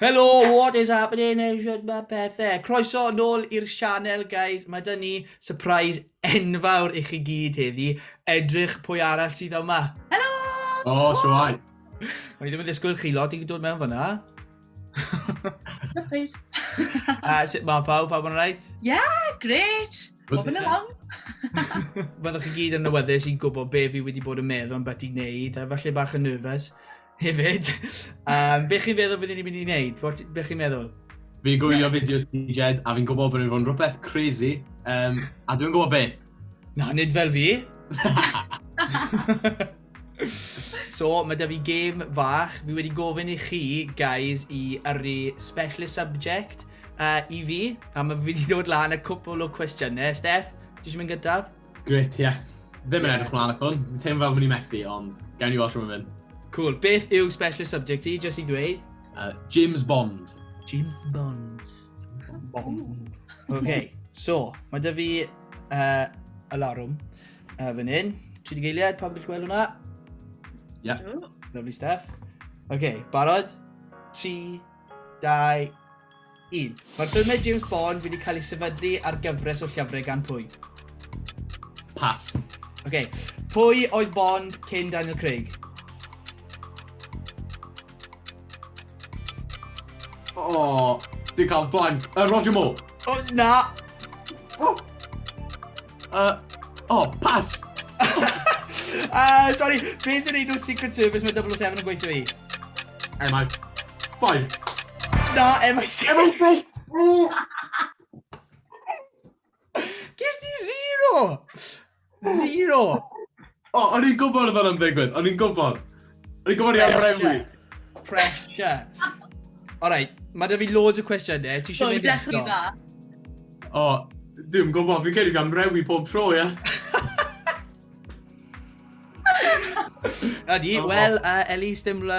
Hello, what is happening? Mae pethau. Croeso nôl i'r sianel, guys. Mae dyn ni surprise enfawr i chi gyd heddi. Edrych pwy arall sydd yma. Helo! O, siwai. Mae ddim yn ddisgwyl chi lot i dod mewn fyna. Please. Sut mae pawb yn rhaid? Yeah, great. Moving along. Byddwch chi gyd yn newyddus i gwybod be fi wedi bod yn meddwl am beth i wneud, a falle bach yn nervous hefyd. Be chi'n feddwl byddwn ni'n mynd i wneud? Be chi'n meddwl? Fi'n gwylio fideos digwyddiade a fi'n gwybod bod ni'n fod yn rhywbeth crazy. A dwi'n gwybod beth. Na, nid fel fi. So, mae da fi game fach. Fi wedi gofyn i chi, guys, i yrru specialist subject i fi. A mae fi wedi dod lan y cwpl o cwestiynau. Steff, ti eisiau mynd gyntaf? Gret, ie. Ddim yn edrych mlaen ac hwn. Fi'n teimlo fel mynd i methu, ond gawn ni watch rhywun mynd. Cool. Beth yw specialist subject ti, jyst i ddweud? James Bond. James Bond. Bond. OK, so, mae da fi alarwm fan hyn. Tri di geiliad, pawb yn gweld hwnna? Ie. Lovely stuff. OK, barod? 3, 2, 1. Mae'r ffilmiau James Bond wedi cael ei sefydlu ar gyfres o llyfrau gan pwy? Pass. OK, pwy oedd Bond cyn Daniel Craig? O, dwi'n cael blank. Roger Moore. O, na! Pass. Sorry, beth yn ei nhw Secret Service mae 007 yn gweithio i? MI5. Na, MI6! Ges di 0! 0! O, o'n i'n gwybod oedd hwnna'n ddigwydd. O'n i'n gwybod. O'n i'n gwybod i am rewi. Pressure. Alright, mae da fi loads o cwestiynau. Ti eisiau mynd dechrau dda. O, dwi'n gwybod. Fi'n credu fi am rewi pob tro, ie. Ydy, wel, Eli, stimla,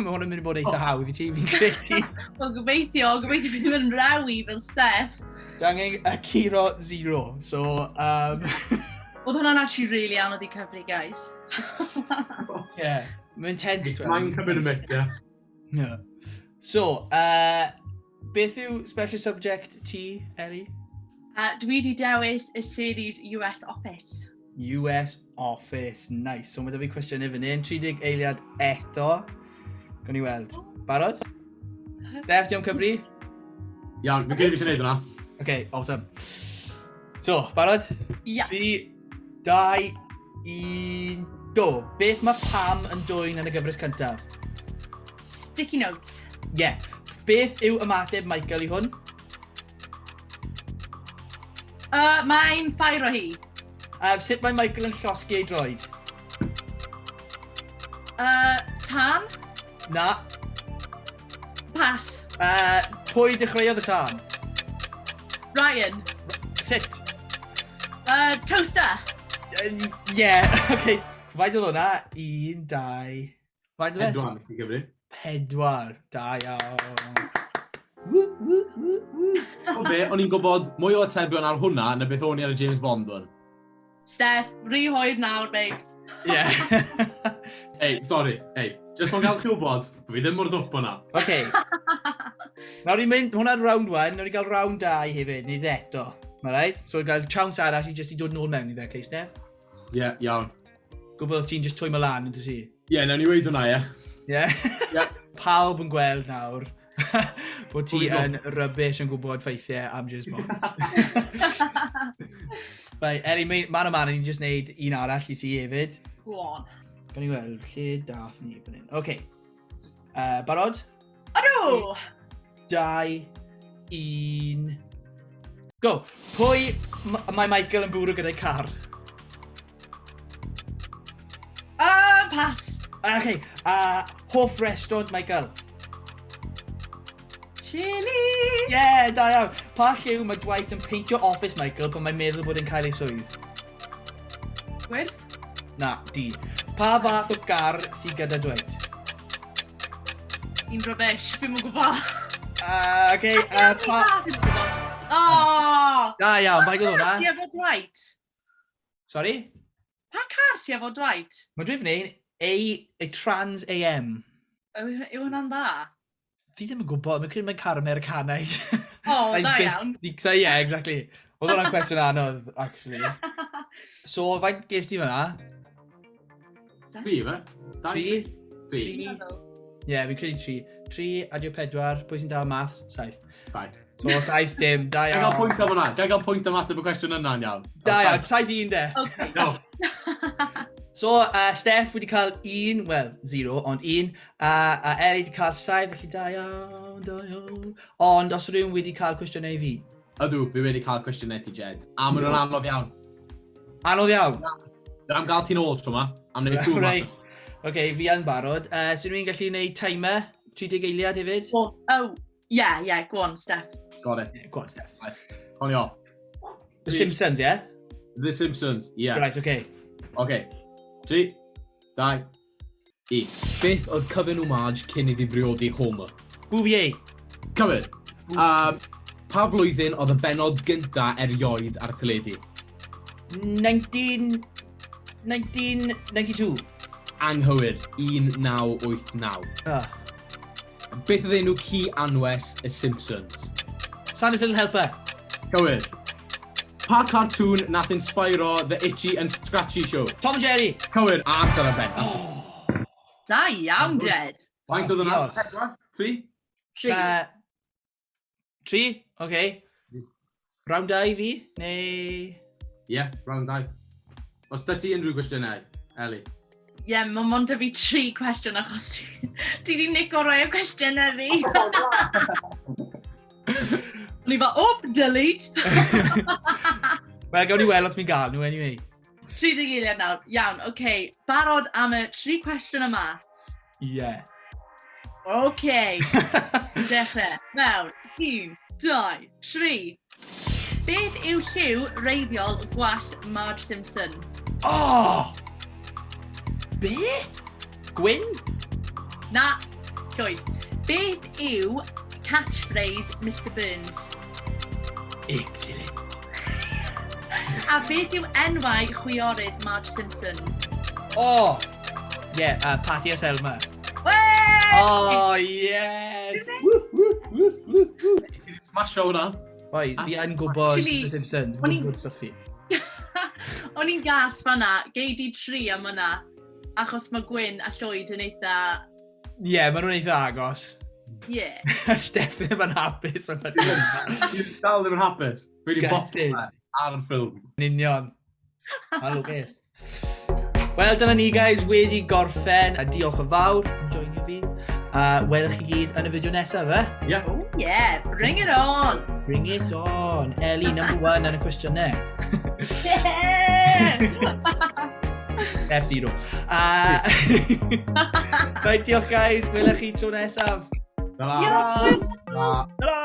mae hwn yn mynd i bod eitha hawdd i ti, fi'n credu. Wel, gobeithio fi ddim yn rawi fel Steff. Dwi angen y curo 0, so... Oedd hwnna'n actually really anodd i cyfri, guys. Yeah, mae'n tense. Mae'n cymryd y mic, ie. Yeah. So, beth yw special subject ti, Eli? Dwi wedi dewis y series US Office. US Office, nice. So mae da fi cwestiynau fan hyn. 30 eiliad eto. Gawn ni weld. Barod? Steff, ti am cyfri? Iawn, fi'n credu fi eisiau gwneud hwnna. OK, awesome. So, barod? Ia. 3, 2, 1, go. Beth mae Pam yn dwy'n yn y gyfres cyntaf? Sticky notes. Yeah. Beth yw ymateb Michael i hwn? Mae'n ffair o hi. Sut mae Michael yn llosgi ei droed? Tan. Na. Pass. Pwy dechreuodd y tân? Ryan. Sut? Toaster. Yeah, OK. So faint oedd hwnna? 1, 2... Faint oedd e? Edwan, nes i gyfri. 4. Da iawn. O be, o'n i'n gwybod mwy o atebion ar hwnna na beth o'n i ar y James Bond one. Steff, rhyhoed nawr, babes. Yeah. Ei, sorry, just ma'n gael chi wybod, fi ddim mor dwp o'na. OK. Nawr ni'n mynd, hwnna'n round 1, nawr ni'n cael round 2 hefyd, nid eto. Ma' raid? So gael chance arall i jyst i dod nôl mewn i fe, OK, Steff? Ie, iawn. Gwybod ti'n just twymo lan, ynddo si? Ie, nawn ni weid hwnna, ie. Ie? Pawb yn gweld nawr bod ti yn rubbish yn gwybod ffeithiau am James Bond. Right, Eli, man o man, ni'n just neud un arall i si hefyd. Go on. Gan i weld, lle dath ni fan hyn. OK. Barod? Ydw! 2, 1... Go! Pwy mae Michael yn bwrw gyda'i car? Pass. OK. Hoff restaurant, Michael? Chili. Yeah, da iawn. Pa lliw mae Dwight yn peintio office Michael pan mae'n meddwl bod e'n cael ei swydd? Gwyrth. Na, di. Pa fath o gar sydd gyda Dwight? Un rubbish, fi'n mwyn gwybod. OK, pa... Oh! Da iawn, faint oedd hwnna? Pa car si efo Dwight? Sorry? Pa car si efo Dwight? Mae dwi'n fneud a trans AM. Yw hwnna'n dda? Fi ddim yn gwybod, mae'n credu mae'n car Americanaidd. O, da iawn. Yeah, exactly. Oedd hwnna'n cwestiwn anodd, actually. So, faint ges ti fyna? Fi, fe? 3? 3. Ie, fi'n credu 3. 3, adio 4, pwy sy'n da maths? 7. 7. So, 7 dim, da Gael iawn. pwynt am hwnna. Gael pwynt am ateb y cwestiwn yna'n iawn. Da iawn, 7-1 de. Okay. No. So, Steff wedi cael 1, wel, 0, ond 1. A Eli wedi cael 7, felly da iawn, da iawn. Ond os rhywun wedi cael cwestiynau i fi? Ydw, fi wedi cael cwestiynau ti, Jed. A maen nhw'n anodd iawn. Anodd iawn? Am gael ti'n ôl tro yma. Am wneud ffwr mas. Oce, fi yn barod. Sy'n rhywun gallu gwneud timer? 30 eiliad hefyd? Oh, yeah, go on, Steff. Got it. Go on, Steff. On i off. The Simpsons, yeah? The Simpsons, yeah. Right, oce. Oce. 3, 2, 1. Beth oedd cyfyn homage cyn iddi briodi Homer? Bouvier. Cyfyn. Pa flwyddyn oedd y benod gynta erioed ar teledu? 1992. Anghywir, 1989. Beth oedd enw ci anwes y Simpsons? Santa's Little Helper. Cywir. Pa cartoon nath inspiro The Itchy and Scratchy Show? Tom and Jerry. Cywir, a sy'n y ben. Da iawn, Jed. Faint oedd yna? 3? 3, oce. Round 2 fi, neu... Ie, round 2. Os da ti unrhyw gwestiynau, Eli? Ie, mae mond y fi 3 cwestiwn achos ti di nico roi y cwestiynau fi. O'n i fel, delete. Wel, gawn ni weld os mi'n gael nhw, anyway. 30 eiliad nawr. Iawn, oce. Barod am y 3 cwestiwn yma. Ie. Oce. Dechrau. Mewn. 1, 2, 3. Beth yw lliw reiddiol gwallt Marge Simpson? Oh! Be? Gwyn? Na. Llwyd. Beth yw catchphrase Mr Burns? Excellent. A beth yw enwau chwiorydd Marge Simpson? Oh! Yeah, Patty a Selma. Wee! Oh, yes! Smasho hwnna. Oi, fi yn gwybod Actually, The Simpsons. o'n i'n- Gwybod stuff fi. O'n i'n gas fanna, gei di 3 am hwnna, achos mae Gwyn a Llwyd yn eitha... Ie, maen nhw'n eitha agos. Ie. Steff ddim yn hapus am hynny. Ti'n dal ddim yn hapus. Fi wedi Gutted. botol ar y ffilm. Yn union. Halo, beth. Wel, dyna ni, guys, wedi gorffen. A diolch yn fawr am joinio fi. Welwch chi gyd yn y fideo nesaf, fe? Ie. Oh yeah, bring it on! Bring it on. Eli, number 1 yn y cwestiynau. Yeah! F0. Right, diolch, guys. Welwch chi tro nesaf. Ta-ra. Yeah. Ta-ra!